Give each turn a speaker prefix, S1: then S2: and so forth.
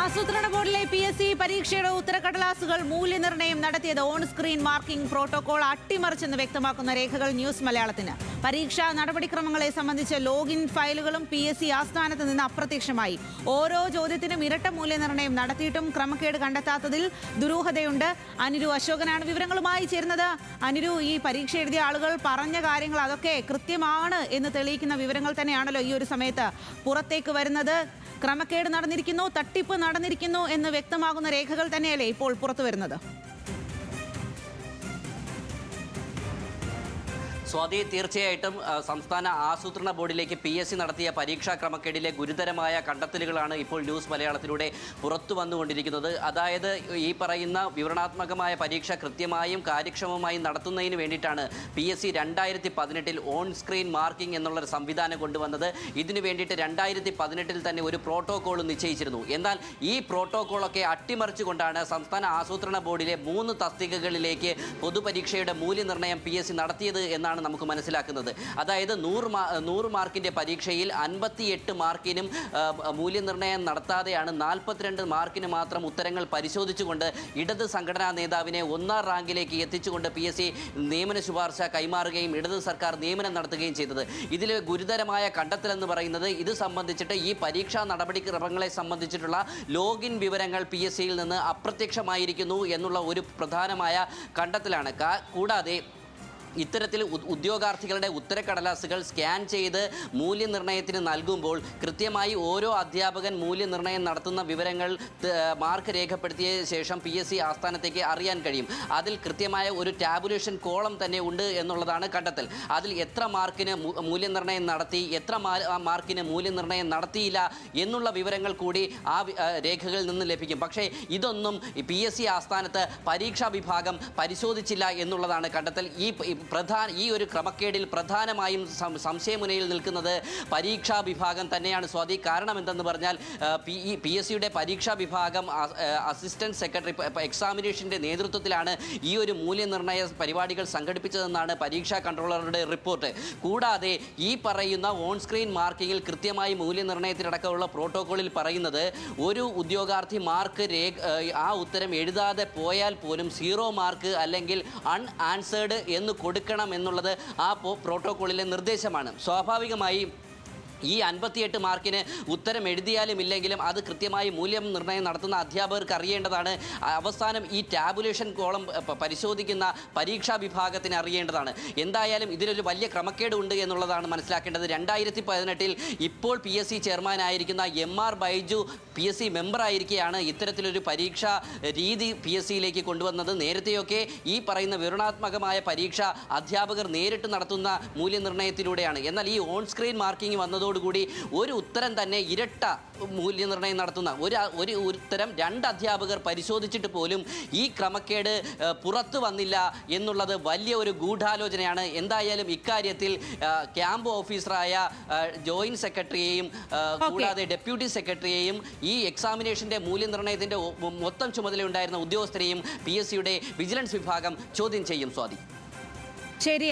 S1: ആസൂത്രണ ബോർഡിലെ PSC പരീക്ഷയുടെ ഉത്തരക്കടലാസുകൾ മൂല്യനിർണ്ണയം നടത്തിയത് ഓൺ സ്ക്രീൻ മാർക്കിംഗ് പ്രോട്ടോകോൾ അട്ടിമറിച്ചെന്ന് വ്യക്തമാക്കുന്ന രേഖകൾ ന്യൂസ് മലയാളത്തിന്. പരീക്ഷാ നടപടിക്രമങ്ങളെ സംബന്ധിച്ച് ലോഗിൻ ഫയലുകളും PSC ആസ്ഥാനത്ത് നിന്ന് അപ്രത്യക്ഷമായി. ഓരോ ചോദ്യത്തിനും ഇരട്ട മൂല്യനിർണ്ണയം നടത്തിയിട്ടും ക്രമക്കേട് കണ്ടെത്താത്തതിൽ ദുരൂഹതയുണ്ട്. അനുരു അശോകനാണ് വിവരങ്ങളുമായി ചേരുന്നത്. അനുരു, ഈ പരീക്ഷ എഴുതിയ ആളുകൾ പറഞ്ഞ കാര്യങ്ങൾ അതൊക്കെ കൃത്യമാണ് എന്ന് തെളിയിക്കുന്ന വിവരങ്ങൾ തന്നെയാണല്ലോ ഈ ഒരു സമയത്ത് പുറത്തേക്ക് വരുന്നത്. ക്രമക്കേട് നടന്നിരിക്കുന്നു, തട്ടിപ്പ് നടന്നിരിക്കുന്നു എന്ന് വ്യക്തമാകുന്ന രേഖകൾ തന്നെയല്ലേ ഇപ്പോൾ പുറത്തു വരുന്നത്?
S2: സ്വാതി, തീർച്ചയായിട്ടും സംസ്ഥാന ആസൂത്രണ ബോർഡിലേക്ക് PSC നടത്തിയ പരീക്ഷാ ക്രമക്കേടിലെ ഗുരുതരമായ കണ്ടെത്തലുകളാണ് ഇപ്പോൾ ന്യൂസ് മലയാളത്തിലൂടെ പുറത്തു വന്നുകൊണ്ടിരിക്കുന്നത്. അതായത് ഈ പറയുന്ന വിവരണാത്മകമായ പരീക്ഷ കൃത്യമായും കാര്യക്ഷമമായും നടത്തുന്നതിന് വേണ്ടിയിട്ടാണ് PSC 2018 ഓൺ സ്ക്രീൻ മാർക്കിംഗ് എന്നുള്ളൊരു സംവിധാനം കൊണ്ടുവന്നത്. ഇതിനു വേണ്ടിയിട്ട് 2018 തന്നെ ഒരു പ്രോട്ടോകോൾ നിശ്ചയിച്ചിരുന്നു. എന്നാൽ ഈ പ്രോട്ടോകോളൊക്കെ അട്ടിമറിച്ചുകൊണ്ടാണ് സംസ്ഥാന ആസൂത്രണ ബോർഡിലെ 3 തസ്തികകളിലേക്ക് പൊതുപരീക്ഷയുടെ മൂല്യനിർണ്ണയം PSC നടത്തിയത് എന്നാണ് നമുക്ക് മനസ്സിലാക്കുന്നത്. അതായത് 100 മാർക്കിൻ്റെ പരീക്ഷയിൽ 58 മാർക്കിനും മൂല്യനിർണ്ണയം നടത്താതെയാണ് 42 മാർക്കിന് മാത്രം ഉത്തരങ്ങൾ പരിശോധിച്ചുകൊണ്ട് ഇടത് സംഘടനാ നേതാവിനെ 1ാം റാങ്കിലേക്ക് എത്തിച്ചുകൊണ്ട് PSC നിയമന ശുപാർശ കൈമാറുകയും ഇടത് സർക്കാർ നിയമനം നടത്തുകയും ചെയ്തത്. ഇതിൽ ഗുരുതരമായ കണ്ടെത്തലെന്ന് പറയുന്നത് ഇത് സംബന്ധിച്ചിട്ട് ഈ പരീക്ഷാ നടപടിക്രമങ്ങളെ സംബന്ധിച്ചിട്ടുള്ള ലോഗിൻ വിവരങ്ങൾ PSCയിൽ നിന്ന് അപ്രത്യക്ഷമായിരിക്കുന്നു എന്നുള്ള ഒരു പ്രധാനമായ കണ്ടെത്തലാണ്. കൂടാതെ ഇത്തരത്തിൽ ഉദ്യോഗാർത്ഥികളുടെ ഉത്തരക്കടലാസുകൾ സ്കാൻ ചെയ്ത് മൂല്യനിർണ്ണയത്തിന് നൽകുമ്പോൾ കൃത്യമായി ഓരോ അധ്യാപകൻ മൂല്യനിർണ്ണയം നടത്തുന്ന വിവരങ്ങൾ മാർക്ക് രേഖപ്പെടുത്തിയ ശേഷം PSC ആസ്ഥാനത്തേക്ക് അറിയാൻ കഴിയും. അതിൽ കൃത്യമായ ഒരു ടാബുലേഷൻ കോളം തന്നെ ഉണ്ട് എന്നുള്ളതാണ് കണ്ടെത്തൽ. അതിൽ എത്ര മാർക്കിന് മൂല്യനിർണ്ണയം നടത്തി, എത്ര മാർക്കിന് മൂല്യനിർണ്ണയം നടത്തിയില്ല എന്നുള്ള വിവരങ്ങൾ കൂടി ആ രേഖകളിൽ നിന്ന് ലഭിക്കും. പക്ഷേ ഇതൊന്നും PSC ആസ്ഥാനത്ത് പരീക്ഷാ വിഭാഗം പരിശോധിച്ചില്ല എന്നുള്ളതാണ് കണ്ടെത്തൽ. ഈ ഒരു ക്രമക്കേടിൽ പ്രധാനമായും സംശയമുനയിൽ നിൽക്കുന്നത് പരീക്ഷാ വിഭാഗം തന്നെയാണ് സ്വാതി. കാരണം എന്തെന്ന് പറഞ്ഞാൽ PSCയുടെ പരീക്ഷാ വിഭാഗം അസിസ്റ്റന്റ് സെക്രട്ടറി എക്സാമിനേഷൻ്റെ നേതൃത്വത്തിലാണ് ഈ ഒരു മൂല്യനിർണ്ണയ പരിപാടികൾ സംഘടിപ്പിച്ചതെന്നാണ് പരീക്ഷാ കൺട്രോളറുടെ റിപ്പോർട്ട്. കൂടാതെ ഈ പറയുന്ന ഓൺ സ്ക്രീൻ മാർക്കിങ്ങിൽ കൃത്യമായി മൂല്യനിർണ്ണയത്തിനടക്കമുള്ള പ്രോട്ടോകോളിൽ പറയുന്നത് ഒരു ഉദ്യോഗാർത്ഥി മാർക്ക് ആ ഉത്തരം എഴുതാതെ പോയാൽ പോലും 0 മാർക്ക് അല്ലെങ്കിൽ അൺആൻസേർഡ് എന്ന് കൊടുക്കണം എന്നുള്ളത് ആ പ്രോട്ടോകോളിലെ നിർദ്ദേശമാണ്. സ്വാഭാവികമായി ഈ 58 മാർക്കിന് ഉത്തരം എഴുതിയാലും ഇല്ലെങ്കിലും അത് കൃത്യമായി മൂല്യനിർണ്ണയം നടത്തുന്ന അധ്യാപകർക്ക് അറിയേണ്ടതാണ്. അവസാനം ഈ ടാബുലേഷൻ കോളം പരിശോധിക്കുന്ന പരീക്ഷാ വിഭാഗത്തിന് അറിയേണ്ടതാണ്. എന്തായാലും ഇതിലൊരു വലിയ ക്രമക്കേട് ഉണ്ട് എന്നുള്ളതാണ് മനസ്സിലാക്കേണ്ടത്. 2018 ഇപ്പോൾ PSC ചെയർമാനായിരിക്കുന്ന MR ബൈജു PSC മെമ്പറായിരിക്കെയാണ് ഇത്തരത്തിലൊരു പരീക്ഷാ രീതി PSCയിലേക്ക് കൊണ്ടുവന്നത്. നേരത്തെയൊക്കെ ഈ പറയുന്ന വിവരണാത്മകമായ പരീക്ഷ അധ്യാപകർ നേരിട്ട് നടത്തുന്ന മൂല്യനിർണ്ണയത്തിലൂടെയാണ്. എന്നാൽ ഈ ഓൺ സ്ക്രീൻ മാർക്കിംഗ് വന്നതോടുകൂടി ഒരു ഉത്തരം തന്നെ ഇരട്ട മൂല്യനിർണ്ണയം നടത്തുന്ന ഒരു ഉത്തരം 2 അധ്യാപകർ പരിശോധിച്ചിട്ട് പോലും ഈ ക്രമക്കേട് പുറത്തു വന്നില്ല എന്നുള്ളത് വലിയ ഒരു ഗൂഢാലോചനയാണ്. എന്തായാലും ഇക്കാര്യത്തിൽ ക്യാമ്പ് ഓഫീസറായ ജോയിന്റ് സെക്രട്ടറിയെയും കൂടാതെ ഡെപ്യൂട്ടി സെക്രട്ടറിയെയും ഈ എക്സാമിനേഷൻ്റെ മൂല്യനിർണ്ണയത്തിൻ്റെ മൊത്തം ചുമതലയുണ്ടായിരുന്ന ഉദ്യോഗസ്ഥരെയും PSCയുടെ വിജിലൻസ് വിഭാഗം ചോദ്യം ചെയ്യും. സ്വാതി,
S1: ശരി.